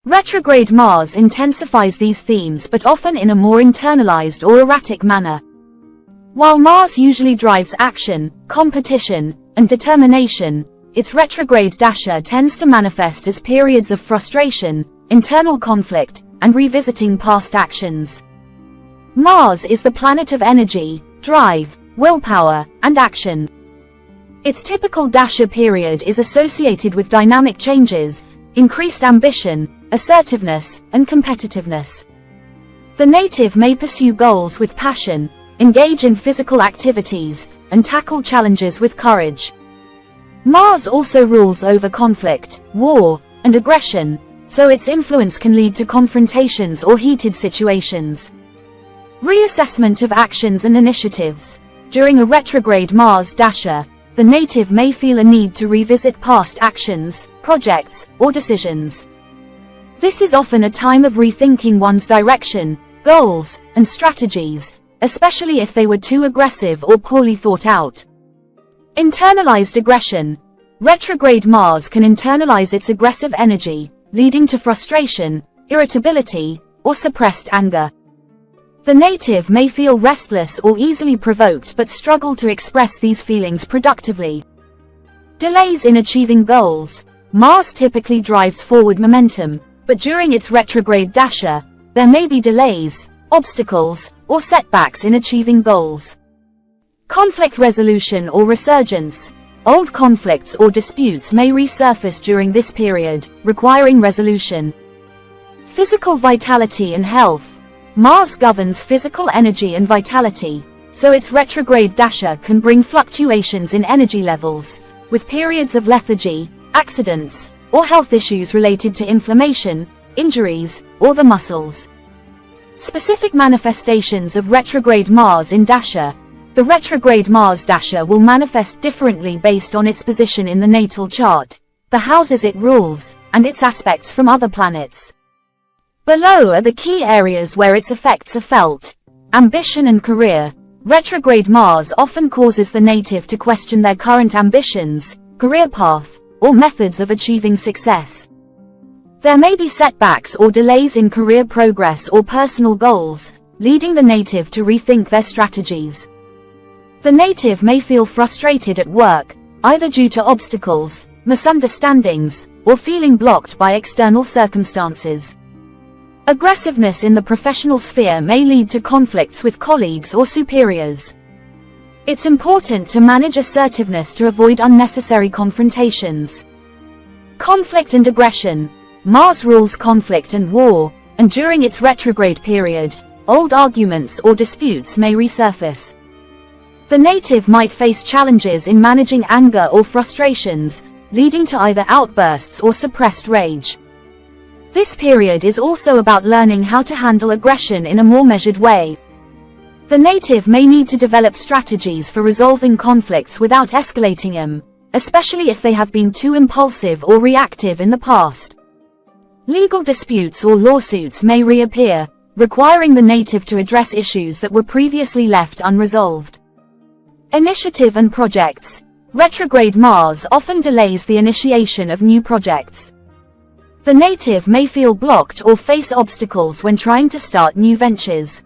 Retrograde Mars intensifies these themes, but often in a more internalized or erratic manner. While Mars usually drives action, competition, and determination, its retrograde Dasha tends to manifest as periods of frustration, internal conflict, and revisiting past actions. Mars is the planet of energy, drive, willpower, and action. Its typical Dasha period is associated with dynamic changes, increased ambition, assertiveness, and competitiveness. The native may pursue goals with passion, engage in physical activities, and tackle challenges with courage. Mars also rules over conflict, war, and aggression, so its influence can lead to confrontations or heated situations. Reassessment of actions and initiatives. During a retrograde Mars Dasha, the native may feel a need to revisit past actions, projects, or decisions. This is often a time of rethinking one's direction, goals, and strategies, especially if they were too aggressive or poorly thought out. Internalized aggression. Retrograde Mars can internalize its aggressive energy, leading to frustration, irritability, or suppressed anger. The native may feel restless or easily provoked but struggle to express these feelings productively. Delays in achieving goals. Mars typically drives forward momentum, but during its retrograde Dasha, there may be delays, obstacles, or setbacks in achieving goals. Conflict resolution or resurgence. Old conflicts or disputes may resurface during this period, requiring resolution. Physical vitality and health. Mars governs physical energy and vitality, so its retrograde Dasha can bring fluctuations in energy levels, with periods of lethargy, accidents, or health issues related to inflammation, injuries, or the muscles. Specific manifestations of retrograde Mars in Dasha. The retrograde Mars Dasha will manifest differently based on its position in the natal chart, the houses it rules, and its aspects from other planets. Below are the key areas where its effects are felt. Ambition and career. Retrograde Mars often causes the native to question their current ambitions, career path, or methods of achieving success. There may be setbacks or delays in career progress or personal goals, leading the native to rethink their strategies. The native may feel frustrated at work, either due to obstacles, misunderstandings, or feeling blocked by external circumstances. Aggressiveness in the professional sphere may lead to conflicts with colleagues or superiors. It's important to manage assertiveness to avoid unnecessary confrontations. Conflict and aggression. Mars rules conflict and war, and during its retrograde period, old arguments or disputes may resurface. The native might face challenges in managing anger or frustrations, leading to either outbursts or suppressed rage. This period is also about learning how to handle aggression in a more measured way. The native may need to develop strategies for resolving conflicts without escalating them, especially if they have been too impulsive or reactive in the past. Legal disputes or lawsuits may reappear, requiring the native to address issues that were previously left unresolved. Initiative and projects. Retrograde Mars often delays the initiation of new projects. The native may feel blocked or face obstacles when trying to start new ventures.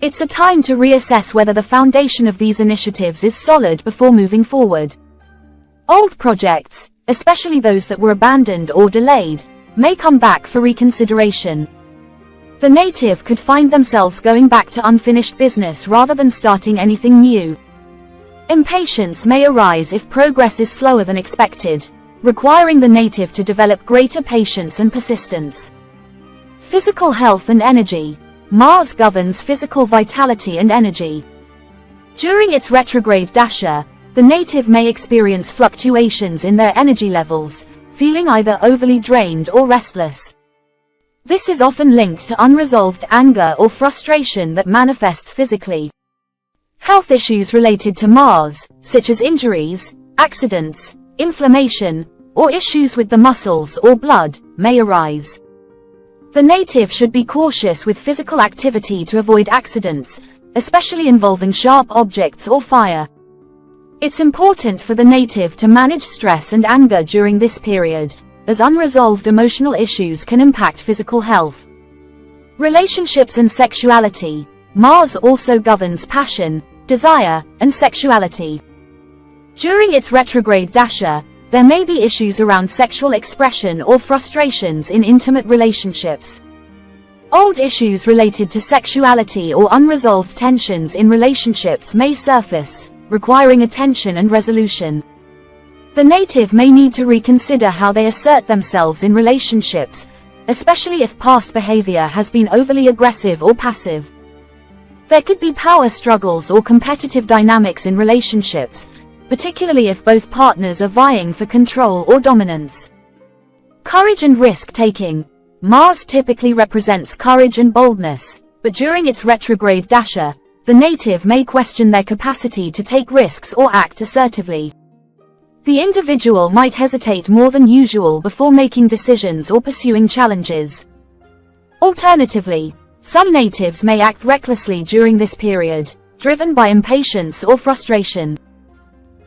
It's a time to reassess whether the foundation of these initiatives is solid before moving forward. Old projects, especially those that were abandoned or delayed, may come back for reconsideration. The native could find themselves going back to unfinished business rather than starting anything new. Impatience may arise if progress is slower than expected, requiring the native to develop greater patience and persistence. Physical health and energy. Mars governs physical vitality and energy. During its retrograde Dasha, the native may experience fluctuations in their energy levels, feeling either overly drained or restless. This is often linked to unresolved anger or frustration that manifests physically. Health issues related to Mars, such as injuries, accidents, inflammation, or issues with the muscles or blood, may arise. The native should be cautious with physical activity to avoid accidents, especially involving sharp objects or fire. It's important for the native to manage stress and anger during this period, as unresolved emotional issues can impact physical health. Relationships and sexuality. Mars also governs passion, desire, and sexuality. During its retrograde dasha, there may be issues around sexual expression or frustrations in intimate relationships. Old issues related to sexuality or unresolved tensions in relationships may surface, requiring attention and resolution. The native may need to reconsider how they assert themselves in relationships, especially if past behavior has been overly aggressive or passive. There could be power struggles or competitive dynamics in relationships, particularly if both partners are vying for control or dominance. Courage and risk-taking. Mars typically represents courage and boldness, but during its retrograde dasha, the native may question their capacity to take risks or act assertively. The individual might hesitate more than usual before making decisions or pursuing challenges. Alternatively, some natives may act recklessly during this period, driven by impatience or frustration.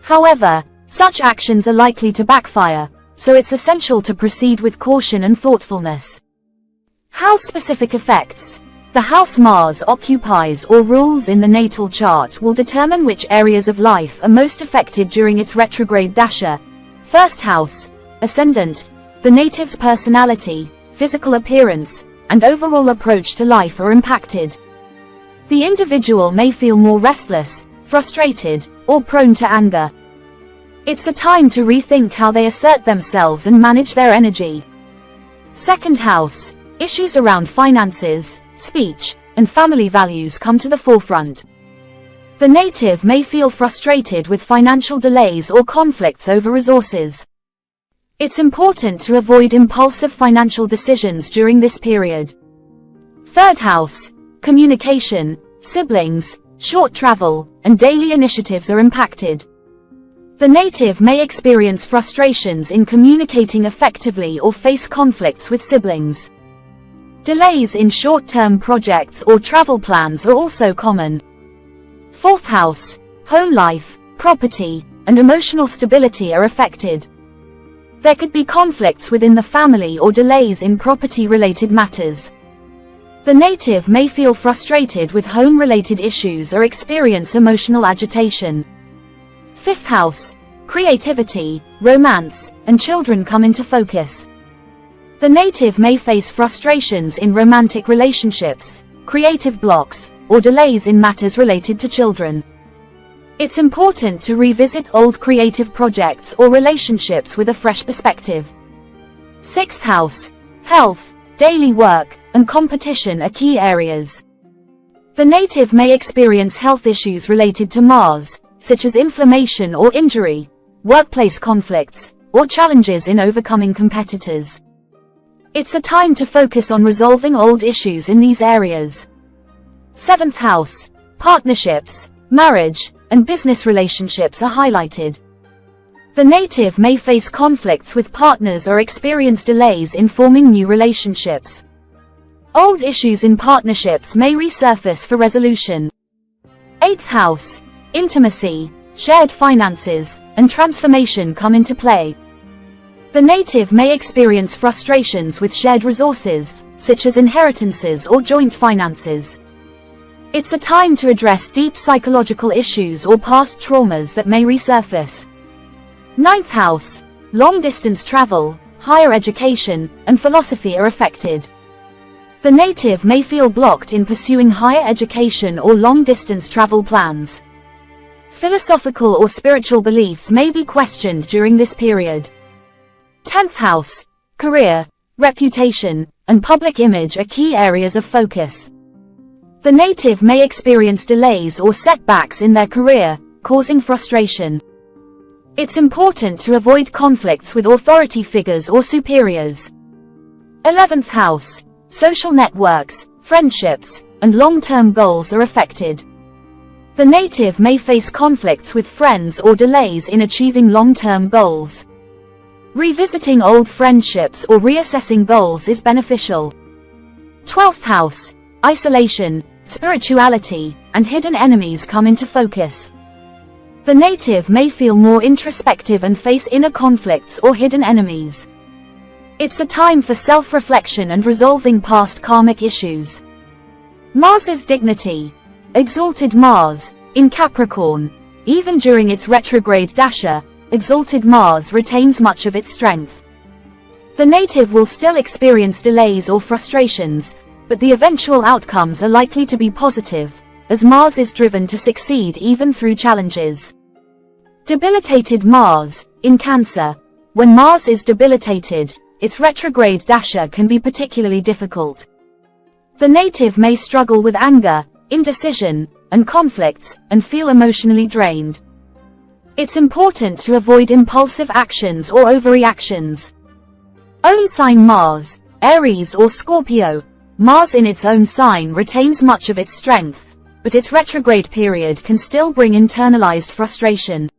However, such actions are likely to backfire, so it's essential to proceed with caution and thoughtfulness. House-specific effects. The house Mars occupies or rules in the natal chart will determine which areas of life are most affected during its retrograde dasha. First house, ascendant. The native's personality, physical appearance, and overall approach to life are impacted. The individual may feel more restless, frustrated, or prone to anger. It's a time to rethink how they assert themselves and manage their energy. Second house, issues around finances, speech, and family values come to the forefront. The native may feel frustrated with financial delays or conflicts over resources. It's important to avoid impulsive financial decisions during this period. Third house, communication, siblings, short travel, and daily initiatives are impacted. The native may experience frustrations in communicating effectively or face conflicts with siblings. Delays in short-term projects or travel plans are also common. Fourth house, home life, property, and emotional stability are affected. There could be conflicts within the family or delays in property-related matters. The native may feel frustrated with home-related issues or experience emotional agitation. Fifth house, creativity, romance, and children come into focus. The native may face frustrations in romantic relationships, creative blocks, or delays in matters related to children. It's important to revisit old creative projects or relationships with a fresh perspective. Sixth house, health, daily work, and competition are key areas. The native may experience health issues related to Mars, such as inflammation or injury, workplace conflicts, or challenges in overcoming competitors. It's a time to focus on resolving old issues in these areas. Seventh house, partnerships, marriage, and business relationships are highlighted. The native may face conflicts with partners or experience delays in forming new relationships. Old issues in partnerships may resurface for resolution. Eighth house, intimacy, shared finances, and transformation come into play. The native may experience frustrations with shared resources, such as inheritances or joint finances. It's a time to address deep psychological issues or past traumas that may resurface. Ninth house, long-distance travel, higher education, and philosophy are affected. The native may feel blocked in pursuing higher education or long-distance travel plans. Philosophical or spiritual beliefs may be questioned during this period. 10th house, career, reputation, and public image are key areas of focus. The native may experience delays or setbacks in their career, causing frustration. It's important to avoid conflicts with authority figures or superiors. 11th house, social networks, friendships, and long-term goals are affected. The native may face conflicts with friends or delays in achieving long-term goals. Revisiting old friendships or reassessing goals is beneficial. 12th house, isolation, spirituality, and hidden enemies come into focus. The native may feel more introspective and face inner conflicts or hidden enemies. It's a time for self-reflection and resolving past karmic issues. Mars's dignity. Exalted Mars, in Capricorn. Even during its retrograde Dasha, exalted Mars retains much of its strength. The native will still experience delays or frustrations, but the eventual outcomes are likely to be positive, as Mars is driven to succeed even through challenges. Debilitated Mars, in Cancer. When Mars is debilitated, its retrograde Dasha can be particularly difficult. The native may struggle with anger, indecision, and conflicts, and feel emotionally drained. It's important to avoid impulsive actions or overreactions. Own sign Mars, Aries or Scorpio. Mars in its own sign retains much of its strength, but its retrograde period can still bring internalized frustration.